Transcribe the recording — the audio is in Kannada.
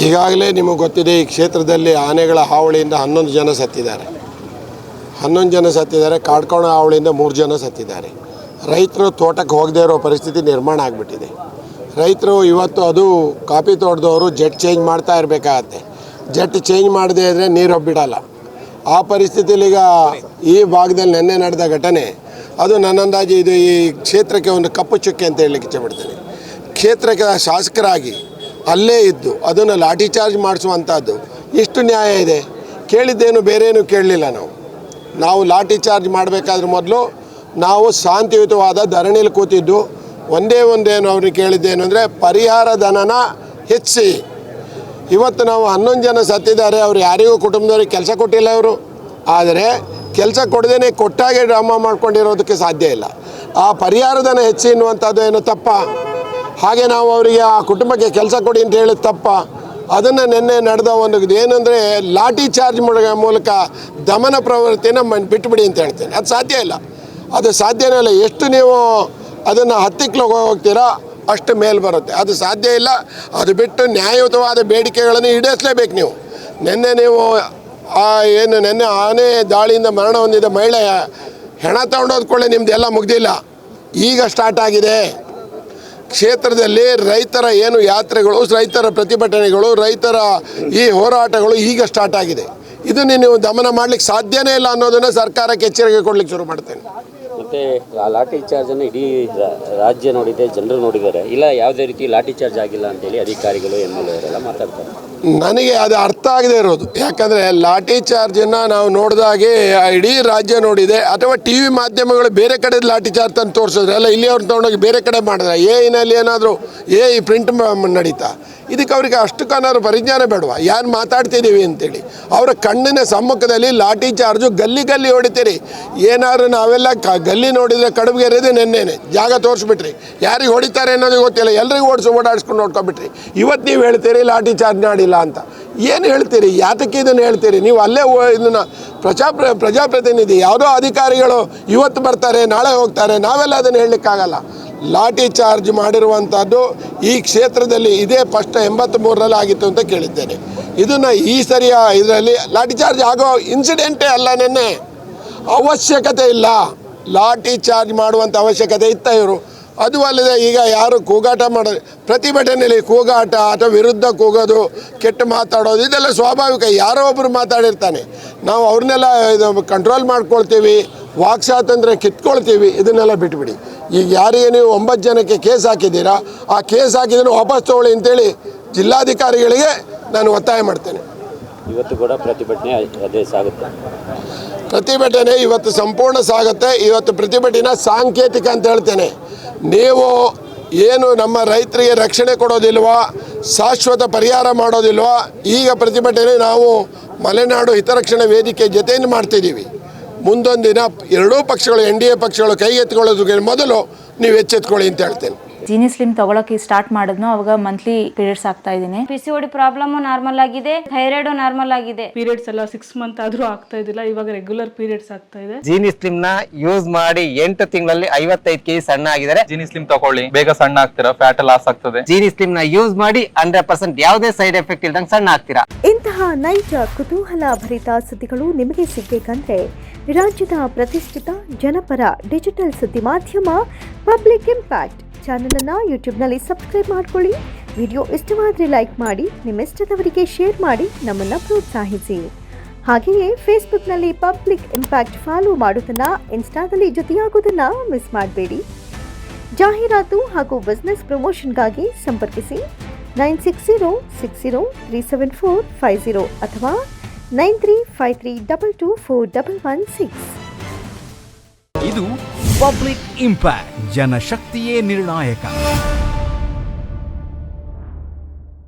ಈಗಾಗಲೇ ನಿಮಗೆ ಗೊತ್ತಿದೆ, ಈ ಕ್ಷೇತ್ರದಲ್ಲಿ ಆನೆಗಳ ಹಾವಳಿಯಿಂದ 11 ಜನ ಸತ್ತಿದ್ದಾರೆ. 11 ಜನ ಸತ್ತಿದ್ದಾರೆ. ಕಾಡ್ಕೋಣ ಹಾವಳಿಯಿಂದ 3 ಜನ ಸತ್ತಿದ್ದಾರೆ. ರೈತರು ತೋಟಕ್ಕೆ ಹೋಗದೇ ಇರೋ ಪರಿಸ್ಥಿತಿ ನಿರ್ಮಾಣ ಆಗಿಬಿಟ್ಟಿದೆ. ರೈತರು ಇವತ್ತು ಅದು ಕಾಫಿ ತೋಟದವರು ಜೆಟ್ ಚೇಂಜ್ ಮಾಡ್ತಾ ಇರಬೇಕಾಗತ್ತೆ. ಜೆಟ್ ಚೇಂಜ್ ಮಾಡದೇ ಇದ್ದರೆ ನೀರು ಒಬ್ಬಿಡಲ್ಲ. ಆ ಪರಿಸ್ಥಿತಿಯಲ್ಲಿ ಈಗ ಈ ಭಾಗದಲ್ಲಿ ನೆನ್ನೆ ನಡೆದ ಘಟನೆ ಅದು ನನ್ನ ಅಂದಾಜು ಇದು ಈ ಕ್ಷೇತ್ರಕ್ಕೆ ಒಂದು ಕಪ್ಪು ಚುಕ್ಕೆ ಅಂತ ಹೇಳಲಿಕ್ಕೆ ಇಷ್ಟಪಡ್ತೇನೆ. ಕ್ಷೇತ್ರಕ್ಕೆ ಶಾಸಕರಾಗಿ ಅಲ್ಲೇ ಇದ್ದು ಅದನ್ನು ಲಾಠಿ ಚಾರ್ಜ್ ಮಾಡಿಸುವಂಥದ್ದು ಎಷ್ಟು ನ್ಯಾಯ ಇದೆ? ಕೇಳಿದ್ದೇನು ಬೇರೇನು ಕೇಳಲಿಲ್ಲ. ನಾವು ಲಾಠಿ ಚಾರ್ಜ್ ಮಾಡಬೇಕಾದ್ರೆ ಮೊದಲು ನಾವು ಶಾಂತಿಯುತವಾದ ಧರಣಿಯಲ್ಲಿ ಕೂತಿದ್ದು ಒಂದೇನು ಅವ್ರಿಗೆ ಕೇಳಿದ್ದೇನು ಅಂದರೆ ಪರಿಹಾರ ಧನನ ಹೆಚ್ಚಿಸಿ. ಇವತ್ತು ನಾವು 11 ಜನ ಸತ್ತಿದ್ದಾರೆ. ಅವರು ಯಾರಿಗೂ ಕುಟುಂಬದವ್ರಿಗೆ ಕೆಲಸ ಕೊಟ್ಟಿಲ್ಲ. ಅವರು ಆದರೆ ಕೆಲಸ ಕೊಡದೇ ಕೊಟ್ಟಾಗೆ ಡ್ರಾಮಾ ಮಾಡ್ಕೊಂಡಿರೋದಕ್ಕೆ ಸಾಧ್ಯ ಇಲ್ಲ. ಆ ಪರಿಹಾರ ಧನ ಹೆಚ್ಚಿ ಎನ್ನುವಂಥದ್ದು ಏನು ತಪ್ಪ? ಹಾಗೆ ನಾವು ಅವರಿಗೆ ಆ ಕುಟುಂಬಕ್ಕೆ ಕೆಲಸ ಕೊಡಿ ಅಂತ ಹೇಳಿದ ತಪ್ಪ? ಅದನ್ನು ನಿನ್ನೆ ನಡೆದ ಒಂದು ಏನಂದರೆ ಲಾಠಿ ಚಾರ್ಜ್ ಮೂಲಕ ದಮನ ಪ್ರವೃತ್ತಿನ ಬಿಟ್ಟುಬಿಡಿ ಅಂತ ಹೇಳ್ತೇನೆ. ಅದು ಸಾಧ್ಯ ಇಲ್ಲ. ಅದು ಸಾಧ್ಯನೇ ಇಲ್ಲ. ಎಷ್ಟು ನೀವು ಅದನ್ನು ಹತ್ತಿಕ್ಲು ಹೋಗ್ತೀರಾ ಅಷ್ಟು ಮೇಲೆ ಬರುತ್ತೆ. ಅದು ಸಾಧ್ಯ ಇಲ್ಲ. ಅದು ಬಿಟ್ಟು ನ್ಯಾಯಯುತವಾದ ಬೇಡಿಕೆಗಳನ್ನು ಈಡೇರಿಸಲೇಬೇಕು. ನಿನ್ನೆ ನೀವು ನಿನ್ನೆ ಆನೆ ದಾಳಿಯಿಂದ ಮರಣ ಹೊಂದಿದ ಮಹಿಳೆಯ ಹೆಣ ತಗೊಂಡೋದ್ಕೊಳ್ಳಿ, ನಿಮ್ಮದೆಲ್ಲ ಮುಗ್ದಿಲ್ಲ. ಈಗ ಸ್ಟಾರ್ಟ್ ಆಗಿದೆ. ಕ್ಷೇತ್ರದಲ್ಲಿ ರೈತರ ಏನು ಯಾತ್ರೆಗಳು, ರೈತರ ಪ್ರತಿಭಟನೆಗಳು, ರೈತರ ಈ ಹೋರಾಟಗಳು ಈಗ ಸ್ಟಾರ್ಟ್ ಆಗಿದೆ. ಇದನ್ನು ನೀವು ದಮನ ಮಾಡಲಿಕ್ಕೆ ಸಾಧ್ಯನೇ ಇಲ್ಲ ಅನ್ನೋದನ್ನು ಸರ್ಕಾರಕ್ಕೆ ಎಚ್ಚರಿಕೆ ಕೊಡಲಿಕ್ಕೆ ಶುರು ಮಾಡ್ತೇನೆ. ಮತ್ತು ಲಾಠಿ ಚಾರ್ಜನ್ನು ಇಡೀ ರಾಜ್ಯ ನೋಡಿದೆ, ಜನರು ನೋಡಿದ್ದಾರೆ. ಇಲ್ಲ ಯಾವುದೇ ರೀತಿ ಲಾಠಿ ಚಾರ್ಜ್ ಆಗಿಲ್ಲ ಅಂತೇಳಿ ಅಧಿಕಾರಿಗಳು MLA ಅವರೆಲ್ಲ ಮಾತಾಡ್ತಾರೆ. ನನಗೆ ಅದು ಅರ್ಥ ಆಗದೆ ಇರೋದು. ಯಾಕಂದರೆ ಲಾಠಿ ಚಾರ್ಜನ್ನು ನಾವು ನೋಡಿದಾಗೆ ಇಡೀ ರಾಜ್ಯ ನೋಡಿದೆ. ಅಥವಾ TV ಮಾಧ್ಯಮಗಳು ಬೇರೆ ಕಡೆ ಲಾಠಿ ಚಾರ್ಜ್ ತಂದು ತೋರಿಸಿದ್ರೆ ಅಲ್ಲ, ಇಲ್ಲಿ ಅವ್ರು ತೊಗೊಂಡೋಗಿ ಬೇರೆ ಕಡೆ ಮಾಡಿದ್ರೆ ಏನಲ್ಲಿ ಏನಾದರೂ ಈ ಪ್ರಿಂಟ್ ನಡೀತಾ? ಇದಕ್ಕೆ ಅವ್ರಿಗೆ ಅಷ್ಟಕ್ಕೇನಾದ್ರು ಪರಿಜ್ಞಾನ ಬೇಡವಾ? ಯಾರು ಮಾತಾಡ್ತಿದ್ದೀವಿ ಅಂತೇಳಿ ಅವರ ಕಣ್ಣಿನ ಸಮ್ಮುಖದಲ್ಲಿ ಲಾಠಿ ಚಾರ್ಜು ಗಲ್ಲಿ ಹೊಡಿತೀರಿ. ಏನಾದ್ರು ನಾವೆಲ್ಲ ಗಲ್ಲಿ ನೋಡಿದರೆ ಕಡುಬುಗೆರೆದು ನೆನ್ನೆನೆ ಜಾಗ ತೋರಿಸ್ಬಿಟ್ರಿ. ಯಾರಿಗೆ ಹೊಡಿತಾರೆ ಅನ್ನೋದು ಗೊತ್ತಿಲ್ಲ, ಎಲ್ರಿಗೂ ಓಡಿಸ್ಕೊಂಡು ನೋಡ್ಕೊಬಿಟ್ರಿ. ಇವತ್ತು ನೀವು ಹೇಳ್ತೀರಿ ಲಾಠಿ ಚಾರ್ಜ್ ಮಾಡಿಲ್ಲ ಅಂತ. ಏನು ಹೇಳ್ತೀರಿ? ಯಾತಕ್ಕೆ ಇದನ್ನು ಹೇಳ್ತೀರಿ? ನೀವು ಅಲ್ಲೇ ಇದನ್ನು ಪ್ರಜಾಪ್ರತಿನಿಧಿ ಯಾವುದೋ ಅಧಿಕಾರಿಗಳು ಇವತ್ತು ಬರ್ತಾರೆ ನಾಳೆ ಹೋಗ್ತಾರೆ. ನಾವೆಲ್ಲ ಅದನ್ನು ಹೇಳಲಿಕ್ಕಾಗಲ್ಲ. ಲಾಠಿ ಚಾರ್ಜ್ ಮಾಡಿರುವಂಥದ್ದು ಈ ಕ್ಷೇತ್ರದಲ್ಲಿ ಇದೇ ಫಸ್ಟ್ 83ರಲ್ಲಿ ಆಗಿತ್ತು ಅಂತ ಕೇಳಿದ್ದೇನೆ. ಇದನ್ನು ಈ ಸರಿಯ ಇದರಲ್ಲಿ ಲಾಠಿ ಚಾರ್ಜ್ ಆಗೋ ಇನ್ಸಿಡೆಂಟೇ ಅಲ್ಲ. ನೆನ್ನೆ ಅವಶ್ಯಕತೆ ಇಲ್ಲ. ಲಾಠಿ ಚಾರ್ಜ್ ಮಾಡುವಂಥ ಅವಶ್ಯಕತೆ ಇತ್ತ ಇವರು? ಅದು ಅಲ್ಲದೆ ಈಗ ಯಾರು ಕೂಗಾಟ ಮಾಡೋದು, ಪ್ರತಿಭಟನೆಯಲ್ಲಿ ಕೂಗಾಟ ಅಥವಾ ವಿರುದ್ಧ ಕೂಗೋದು, ಕೆಟ್ಟ ಮಾತಾಡೋದು ಇದೆಲ್ಲ ಸ್ವಾಭಾವಿಕ. ಯಾರೋ ಒಬ್ಬರು ಮಾತಾಡಿರ್ತಾನೆ. ನಾವು ಅವ್ರನ್ನೆಲ್ಲ ಇದು ಕಂಟ್ರೋಲ್ ಮಾಡ್ಕೊಳ್ತೀವಿ, ವಾಕ್ ಸ್ವಾತಂತ್ರ್ಯ ಕಿತ್ಕೊಳ್ತೀವಿ. ಇದನ್ನೆಲ್ಲ ಬಿಟ್ಬಿಡಿ. ಈಗ ಯಾರಿಗೆ ನೀವು 9 ಜನಕ್ಕೆ ಕೇಸ್ ಹಾಕಿದ್ದೀರಾ, ಆ ಕೇಸ್ ಹಾಕಿದ್ರೆ ವಾಪಸ್ ತಗೊಳ್ಳಿ ಅಂತೇಳಿ ಜಿಲ್ಲಾಧಿಕಾರಿಗಳಿಗೆ ನಾನು ಒತ್ತಾಯ ಮಾಡ್ತೇನೆ. ಇವತ್ತು ಕೂಡ ಪ್ರತಿಭಟನೆ ಅದೇ ಸಾಗುತ್ತೆ. ಪ್ರತಿಭಟನೆ ಇವತ್ತು ಸಂಪೂರ್ಣ ಸಾಗುತ್ತೆ. ಇವತ್ತು ಪ್ರತಿಭಟನೆ ಸಾಂಕೇತಿಕ ಅಂತ ಹೇಳ್ತೇನೆ. ನೀವು ಏನು ನಮ್ಮ ರೈತರಿಗೆ ರಕ್ಷಣೆ ಕೊಡೋದಿಲ್ವಾ, ಶಾಶ್ವತ ಪರಿಹಾರ ಮಾಡೋದಿಲ್ವಾ? ಈಗ ಪ್ರತಿಭಟನೆ ನಾವು ಮಲೆನಾಡು ಹಿತರಕ್ಷಣಾ ವೇದಿಕೆ ಜೊತೆಯಿಂದ ಮಾಡ್ತಿದ್ದೀವಿ. ಮುಂದೊಂದು ದಿನ ಎರಡೂ ಪಕ್ಷಗಳು NDA ಪಕ್ಷಗಳು ಕೈಗೆತ್ತಿಕೊಳ್ಳೋದಕ್ಕೆ ಮೊದಲು ನೀವು ಎಚ್ಚೆತ್ಕೊಳ್ಳಿ ಅಂತ ಹೇಳ್ತೇನೆ. ಜೀನಿ ಸ್ಲಿಮ್ ತಗೊಳಕ್ಕೆ ಸ್ಟಾರ್ಟ್ ಮಾಡಿದ್ನು ಅವಾಗ ಮಂತ್ಲಿ ಪೀರಿಯಡ್ಸ್ ಆಗ್ತಾ ಇದ್ದೀನಿ. PCOD ಪ್ರಾಬ್ಲಮ್ ನಾರ್ಮಲ್ ಆಗಿದೆ, ಥೈರಾಯ್ಡ್ ನಾರ್ಮಲ್ ಆಗಿದೆ. ಪೀರಿಯಡ್ಸ್ ಎಲ್ಲ 6 ಮಂತ್ ಆದ್ರೂ ಆಗ್ತಾ ಇದ್ದಿಲ್ಲ, ಇವಾಗ ರೆಗ್ಯುಲರ್ ಪೀರಿಯಡ್ಸ್ ಆಗ್ತಾ ಇದೆ. ಜೀನಿ ಸ್ಲಿಮ್ ನ ಯೂಸ್ ಮಾಡಿ 8 ತಿಂಗಳಲ್ಲಿ 55 kg ಸಣ್ಣ ಆಗಿದ್ದಾರೆ. ಜೀನಿ ಸ್ಲಿಮ್ ತಗೊಳ್ಳಿ, ಬೇಗ ಸಣ್ಣ ಆಗ್ತೀರಾ, ಫ್ಯಾಟ್ ಲಾಸ್ ಆಗ್ತದೆ. ಜೀನಿ ಸ್ಲಿಮ್ ನ ಯೂಸ್ ಮಾಡಿ 100% ಯಾವುದೇ ಸೈಡ್ ಎಫೆಕ್ಟ್ ಇಲ್ದಂಗೆ ಸಣ್ಣ ಆಗ್ತೀರಾ. ಇಂತಹ ನೈಜ ಕುತೂಹಲ ಭರಿತ ಸುದ್ದಿಗಳು ನಿಮಗೆ ಸಿಗಬೇಕಂದ್ರೆ ರಾಜ್ಯದ ಪ್ರತಿಷ್ಠಿತ ಜನಪರ ಡಿಜಿಟಲ್ ಸುದ್ದಿ ಮಾಧ್ಯಮ ಪಬ್ಲಿಕ್ ಇಂಪ್ಯಾಕ್ಟ್ ಚಾನೆಲ್ ಅನ್ನು ಯೂಟ್ಯೂಬ್ನಲ್ಲಿ ಸಬ್ಸ್ಕ್ರೈಬ್ ಮಾಡ್ಕೊಳ್ಳಿ. ವಿಡಿಯೋ ಇಷ್ಟವಾದರೆ ಲೈಕ್ ಮಾಡಿ, ನಿಮ್ಮ ಇಷ್ಟದವರಿಗೆ ಶೇರ್ ಮಾಡಿ ನಮ್ಮನ್ನು ಪ್ರೋತ್ಸಾಹಿಸಿ. ಹಾಗೆಯೇ ಫೇಸ್ಬುಕ್ನಲ್ಲಿ ಪಬ್ಲಿಕ್ ಇಂಪ್ಯಾಕ್ಟ್ ಫಾಲೋ ಮಾಡೋದನ್ನು, ಇನ್ಸ್ಟಾದಲ್ಲಿ ಜೊತೆಯಾಗೋದನ್ನು ಮಿಸ್ ಮಾಡಬೇಡಿ. ಜಾಹೀರಾತು ಹಾಗೂ ಬಿಸ್ನೆಸ್ ಪ್ರಮೋಷನ್ಗಾಗಿ ಸಂಪರ್ಕಿಸಿ 9606037450 ಅಥವಾ 9353224116. ಇದು ಪಬ್ಲಿಕ್ ಇಂಪ್ಯಾಕ್ಟ್, ಜನಶಕ್ತಿಯೇ ನಿರ್ಣಾಯಕ.